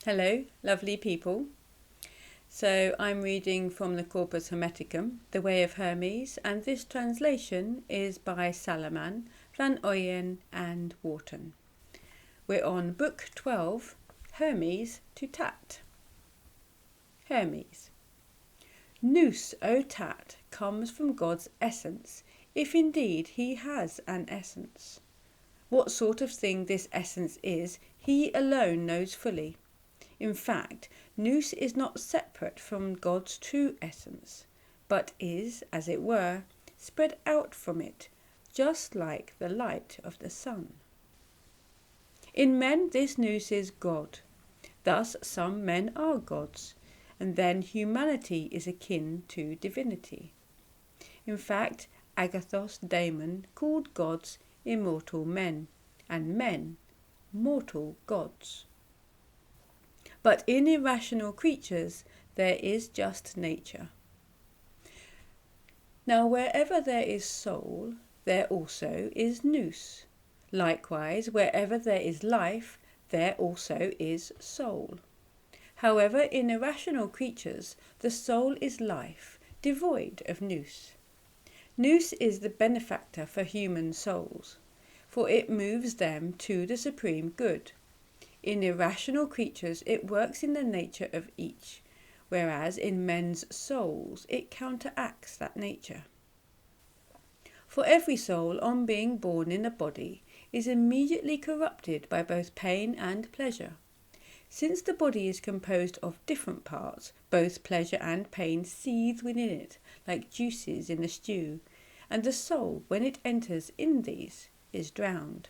Hello, lovely people. So I'm reading from the Corpus Hermeticum, The Way of Hermes, and this translation is by Salaman, Van Oyen and Wharton. We're on Book 12, Hermes to Tat. Hermes. Nous, O Tat, comes from God's essence, if indeed he has an essence. What sort of thing this essence is, he alone knows fully. In fact, nous is not separate from God's true essence, but is, as it were, spread out from it, just like the light of the sun. In men this nous is God. Thus some men are gods, and then humanity is akin to divinity. In fact, Agathos Daemon called gods immortal men, and men mortal gods. But in irrational creatures there is just nature. Now wherever there is soul, there also is nous. Likewise, wherever there is life, there also is soul. However, in irrational creatures, the soul is life, devoid of nous. Nous is the benefactor for human souls, for it moves them to the supreme good. In irrational creatures it works in the nature of each, whereas in men's souls it counteracts that nature. For every soul, on being born in a body, is immediately corrupted by both pain and pleasure. Since the body is composed of different parts, both pleasure and pain seethe within it like juices in a stew, and the soul, when it enters in these, is drowned.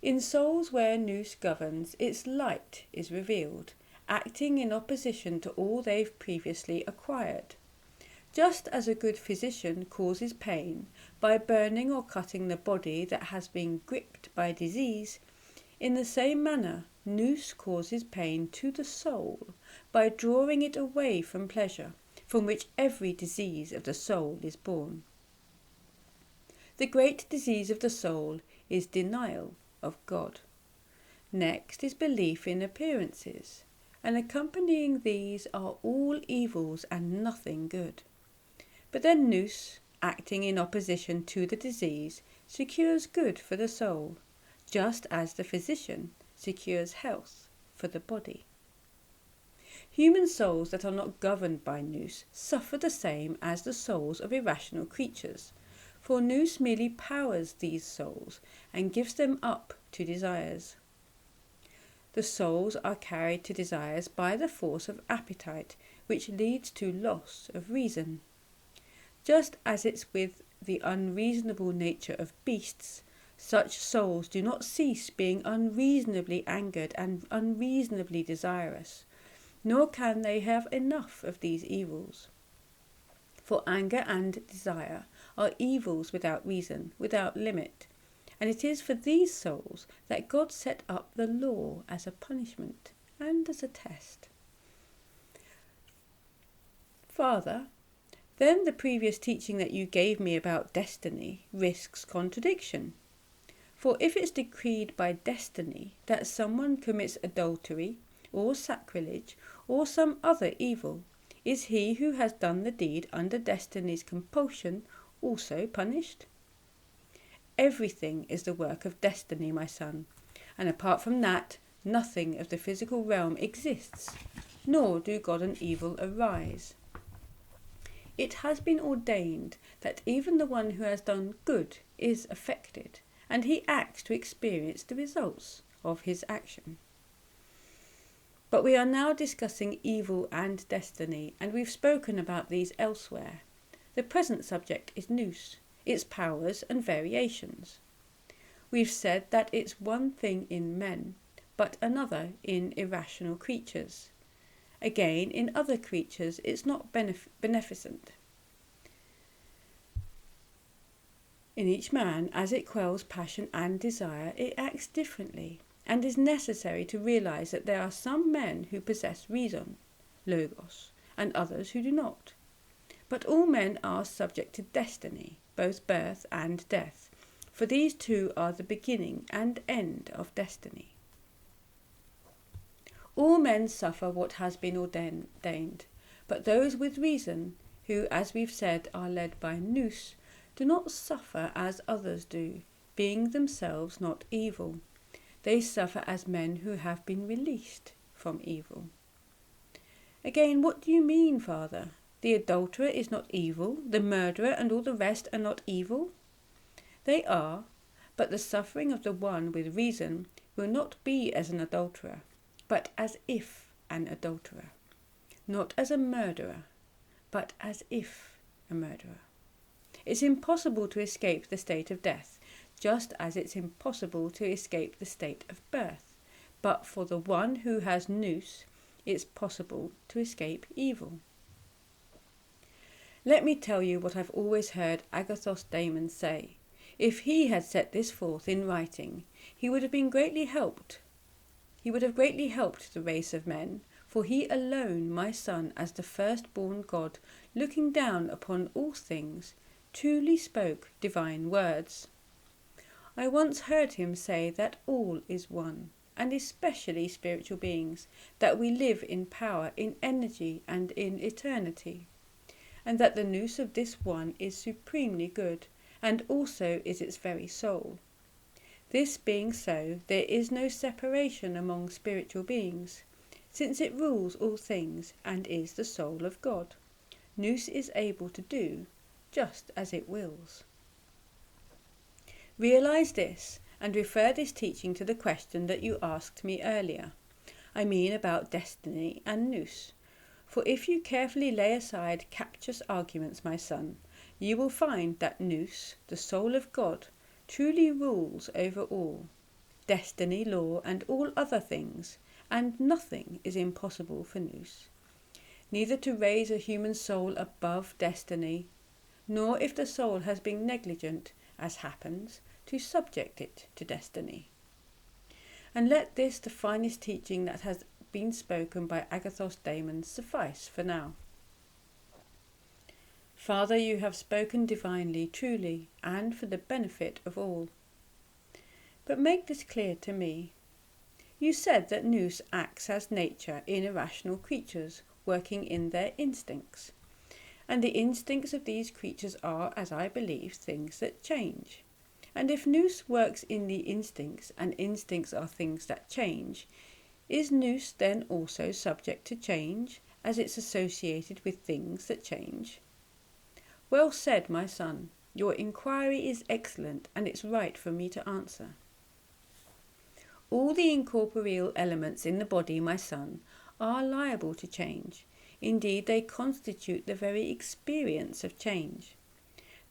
In souls where nous governs, its light is revealed, acting in opposition to all they've previously acquired. Just as a good physician causes pain by burning or cutting the body that has been gripped by disease, in the same manner nous causes pain to the soul by drawing it away from pleasure, from which every disease of the soul is born. The great disease of the soul is denial of God. Next is belief in appearances, and accompanying these are all evils and nothing good. But then nous, acting in opposition to the disease, secures good for the soul, just as the physician secures health for the body. Human souls that are not governed by nous suffer the same as the souls of irrational creatures, for nous merely powers these souls and gives them up to desires. The souls are carried to desires by the force of appetite, which leads to loss of reason. Just as it's with the unreasonable nature of beasts, such souls do not cease being unreasonably angered and unreasonably desirous, nor can they have enough of these evils. For anger and desire are evils without reason, without limit, and it is for these souls that God set up the law as a punishment and as a test. Father, then the previous teaching that you gave me about destiny risks contradiction. For if it's decreed by destiny that someone commits adultery or sacrilege or some other evil, is he who has done the deed under destiny's compulsion also punished? Everything is the work of destiny, my son, and apart from that, nothing of the physical realm exists, nor do good and evil arise. It has been ordained that even the one who has done good is affected, and he acts to experience the results of his action. But we are now discussing evil and destiny, and we've spoken about these elsewhere. The present subject is nous, its powers and variations. We've said that it's one thing in men, but another in irrational creatures. Again, in other creatures it's not beneficent. In each man, as it quells passion and desire, it acts differently, and is necessary to realize that there are some men who possess reason, logos, and others who do not. But all men are subject to destiny, both birth and death, for these two are the beginning and end of destiny. All men suffer what has been ordained, but those with reason, who, as we've said, are led by nous, do not suffer as others do, being themselves not evil. They suffer as men who have been released from evil. Again, what do you mean, Father? The adulterer is not evil, the murderer and all the rest are not evil? They are, but the suffering of the one with reason will not be as an adulterer, but as if an adulterer. Not as a murderer, but as if a murderer. It's impossible to escape the state of death, just as it's impossible to escape the state of birth. But for the one who has nous, it's possible to escape evil. Let me tell you what I've always heard Agathos Daemon say. If he had set this forth in writing, he would have greatly helped the race of men, for he alone, my son, as the firstborn God, looking down upon all things, truly spoke divine words. I once heard him say that all is one, and especially spiritual beings, that we live in power, in energy, and in eternity, and that the nous of this one is supremely good, and also is its very soul. This being so, there is no separation among spiritual beings, since it rules all things and is the soul of God. Nous is able to do just as it wills. Realize this and refer this teaching to the question that you asked me earlier. I mean about destiny and nous. For if you carefully lay aside captious arguments, my son, you will find that nous, the soul of God, truly rules over all, destiny, law, and all other things, and nothing is impossible for nous. Neither to raise a human soul above destiny, nor if the soul has been negligent, as happens, to subject it to destiny. And let this, the finest teaching that has been spoken by Agathos Daemon, suffice for now. Father, you have spoken divinely, truly, and for the benefit of all. But make this clear to me. You said that nous acts as nature in irrational creatures, working in their instincts. And the instincts of these creatures are, as I believe, things that change. And if nous works in the instincts, and instincts are things that change, is nous then also subject to change, as it's associated with things that change? Well said, my son. Your inquiry is excellent, and it's right for me to answer. All the incorporeal elements in the body, my son, are liable to change. Indeed, they constitute the very experience of change.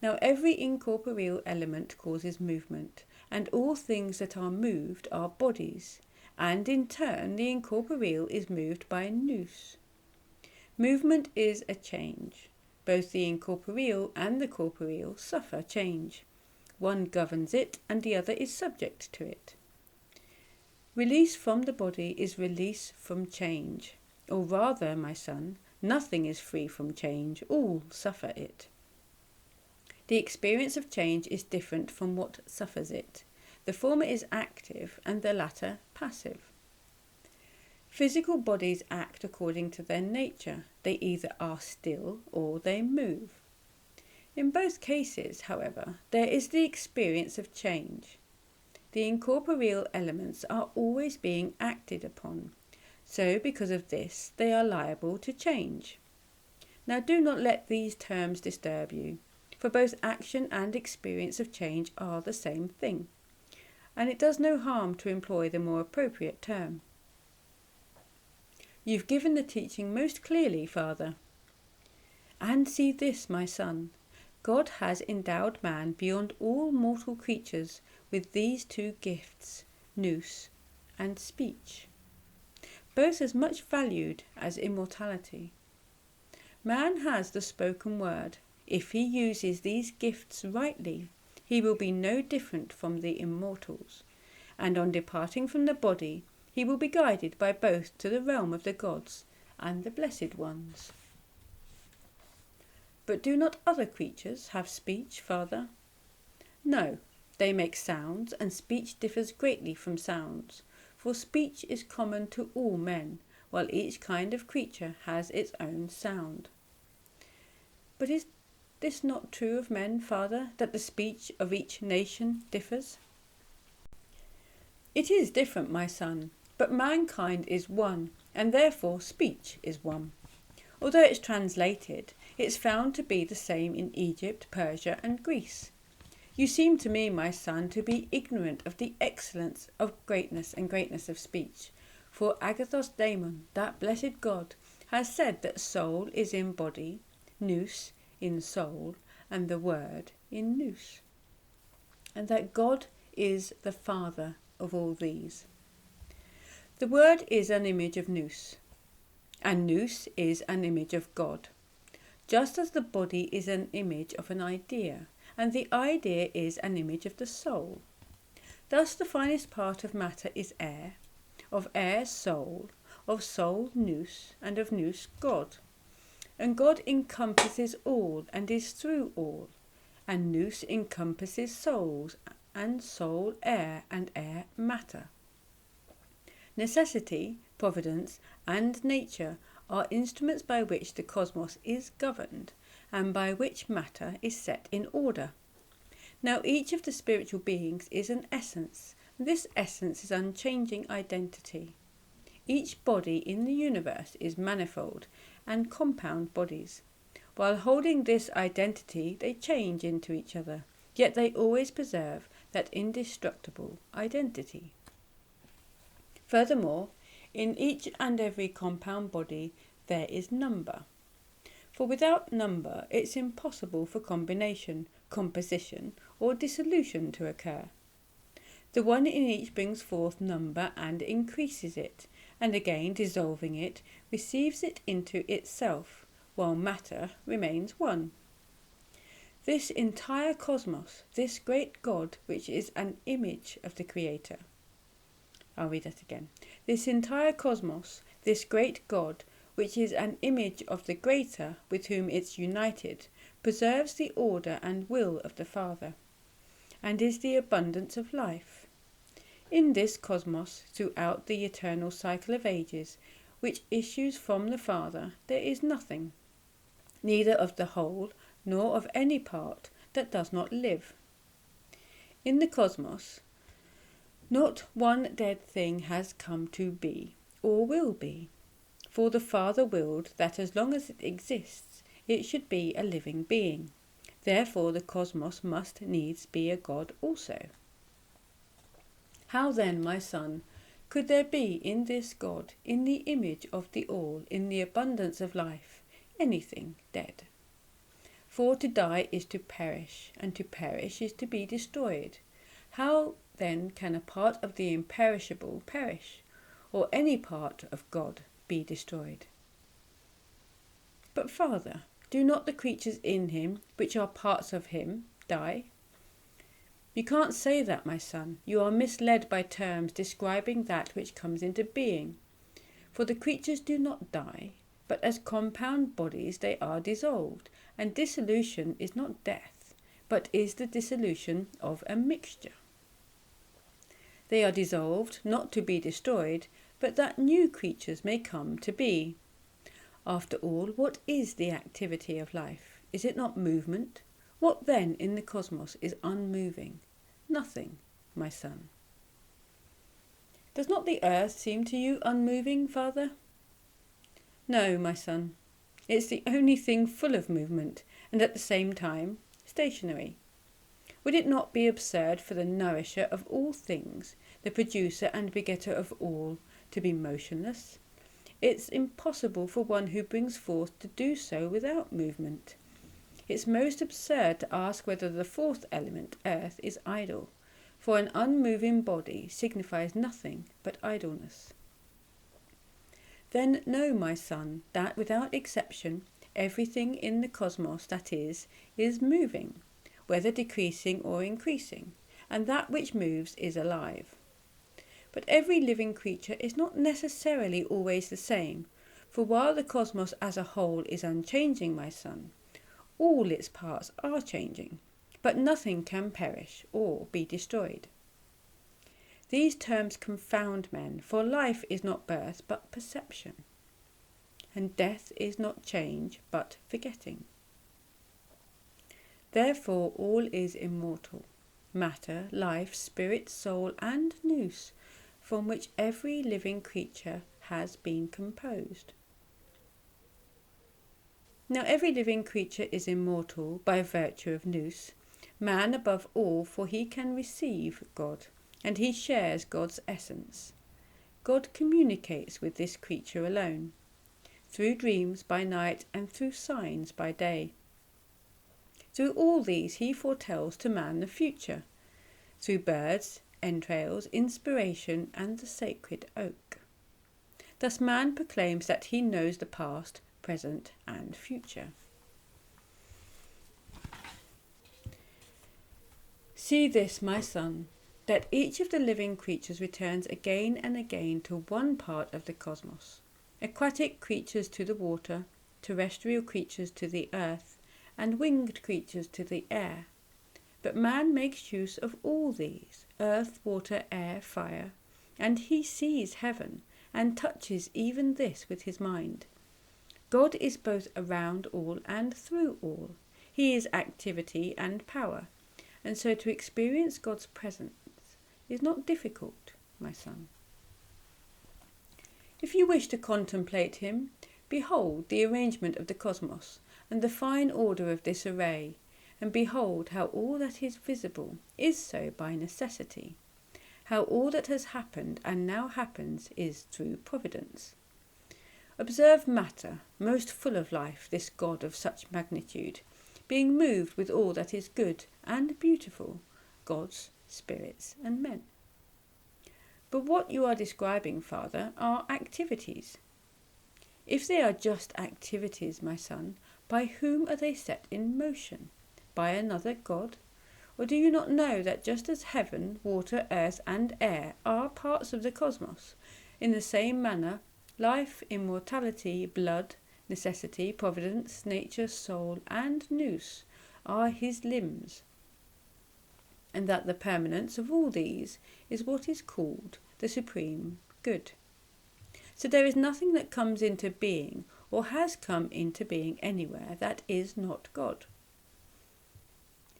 Now, every incorporeal element causes movement, and all things that are moved are bodies, and in turn the incorporeal is moved by nous. Movement is a change. Both the incorporeal and the corporeal suffer change. One governs it, and the other is subject to it. Release from the body is release from change. Or rather, my son, nothing is free from change, all suffer it. The experience of change is different from what suffers it. The former is active, and the latter passive. Physical bodies act according to their nature. They either are still or they move. In both cases, however, there is the experience of change. The incorporeal elements are always being acted upon, so because of this they are liable to change. Now do not let these terms disturb you, for both action and experience of change are the same thing, and it does no harm to employ the more appropriate term. You've given the teaching most clearly, Father. And see this, my son. God has endowed man beyond all mortal creatures with these two gifts, nous and speech, both as much valued as immortality. Man has the spoken word. If he uses these gifts rightly, he will be no different from the immortals, and on departing from the body, he will be guided by both to the realm of the gods and the blessed ones. But do not other creatures have speech, Father? No, they make sounds, and speech differs greatly from sounds, for speech is common to all men, while each kind of creature has its own sound. But is this not true of men, Father, that the speech of each nation differs? It is different, my son, but mankind is one, and therefore speech is one. Although it's translated, it's found to be the same in Egypt, Persia, and Greece. You seem to me, my son, to be ignorant of the excellence of greatness and greatness of speech. For Agathos Daimon, that blessed God, has said that soul is in body, nous in soul, and the word in nous, and that God is the Father of all these. The word is an image of nous, and nous is an image of God, just as the body is an image of an idea, and the idea is an image of the soul. Thus the finest part of matter is air, of air soul, of soul nous, and of nous God. And God encompasses all and is through all, and nous encompasses souls, and soul air, and air matter. Necessity, providence, and nature are instruments by which the cosmos is governed, and by which matter is set in order. Now each of the spiritual beings is an essence. This essence is unchanging identity. Each body in the universe is manifold and compound bodies. While holding this identity, they change into each other, yet they always preserve that indestructible identity. Furthermore, in each and every compound body there is number. For without number it's impossible for combination, composition, or dissolution to occur. The one in each brings forth number and increases it, and again dissolving it, receives it into itself, while matter remains one. This entire cosmos, this great God, which is an image of the Creator. I'll read that again. This entire cosmos, this great God, which is an image of the Greater with whom it's united, preserves the order and will of the Father, and is the abundance of life. In this cosmos, throughout the eternal cycle of ages, which issues from the Father, there is nothing, neither of the whole nor of any part, that does not live. In the cosmos, not one dead thing has come to be, or will be, for the Father willed that as long as it exists, it should be a living being. Therefore the cosmos must needs be a God also. How then, my son, could there be in this God, in the image of the All, in the abundance of life, anything dead? For to die is to perish, and to perish is to be destroyed. How then can a part of the imperishable perish, or any part of God be destroyed? But Father, do not the creatures in him, which are parts of him, die? You can't say that, my son. You are misled by terms describing that which comes into being. For the creatures do not die, but as compound bodies they are dissolved, and dissolution is not death, but is the dissolution of a mixture. They are dissolved, not to be destroyed, but that new creatures may come to be. After all, what is the activity of life? Is it not movement? What then in the cosmos is unmoving? Nothing, my son. Does not the earth seem to you unmoving, Father? No, my son. It's the only thing full of movement, and at the same time stationary. Would it not be absurd for the nourisher of all things, the producer and begetter of all, to be motionless? It's impossible for one who brings forth to do so without movement. It's most absurd to ask whether the fourth element, earth, is idle, for an unmoving body signifies nothing but idleness. Then know, my son, that without exception everything in the cosmos that is moving, whether decreasing or increasing, and that which moves is alive. But every living creature is not necessarily always the same, for while the cosmos as a whole is unchanging, my son, all its parts are changing, but nothing can perish or be destroyed. These terms confound men, for life is not birth but perception, and death is not change but forgetting. Therefore all is immortal, matter, life, spirit, soul, and nous, from which every living creature has been composed. Now every living creature is immortal by virtue of nous, man above all, for he can receive God, and he shares God's essence. God communicates with this creature alone, through dreams by night and through signs by day. Through all these he foretells to man the future, through birds, entrails, inspiration, and the sacred oak. Thus man proclaims that he knows the past, present, and future. See this, my son, that each of the living creatures returns again and again to one part of the cosmos. Aquatic creatures to the water, terrestrial creatures to the earth, and winged creatures to the air. But man makes use of all these, earth, water, air, fire, and he sees heaven, and touches even this with his mind. God is both around all and through all. He is activity and power, and so to experience God's presence is not difficult, my son. If you wish to contemplate him, behold the arrangement of the cosmos, and the fine order of this array, and behold how all that is visible is so by necessity, how all that has happened and now happens is through providence. Observe matter, most full of life, this God of such magnitude, being moved with all that is good and beautiful, gods, spirits, and men. But what you are describing, Father, are activities. If they are just activities, my son, by whom are they set in motion? By another God? Or do you not know that just as heaven, water, earth, and air are parts of the cosmos, in the same manner life, immortality, blood, necessity, providence, nature, soul, and nous are his limbs, and that the permanence of all these is what is called the supreme good. So there is nothing that comes into being or has come into being anywhere that is not God.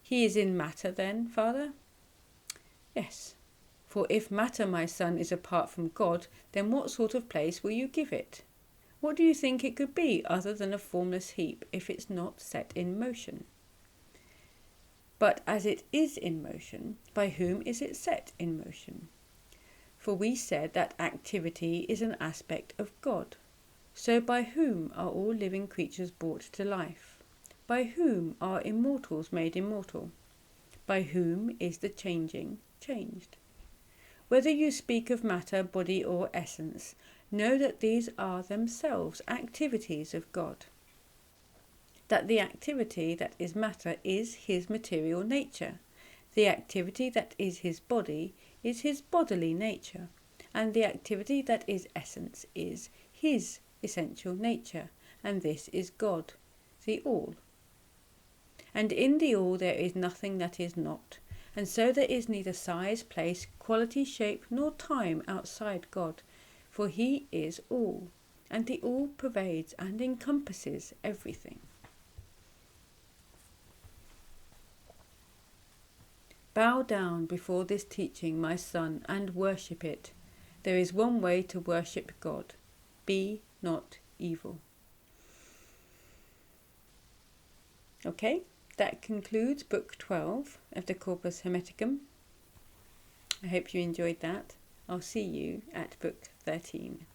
He is in matter then, Father? Yes, for if matter, my son, is apart from God, then what sort of place will you give it? What do you think it could be other than a formless heap if it's not set in motion? But as it is in motion, by whom is it set in motion? For we said that activity is an aspect of God. So by whom are all living creatures brought to life? By whom are immortals made immortal? By whom is the changing changed? Whether you speak of matter, body, or essence, know that these are themselves activities of God. That the activity that is matter is his material nature, the activity that is his body is his bodily nature, and the activity that is essence is his essential nature, and this is God, the All. And in the All there is nothing that is not, and so there is neither size, place, quality, shape, nor time outside God, for he is all, and the All pervades and encompasses everything. Bow down before this teaching, my son, and worship it. There is one way to worship God. Be not evil. Okay, that concludes Book 12 of the Corpus Hermeticum. I hope you enjoyed that. I'll see you at Book 13.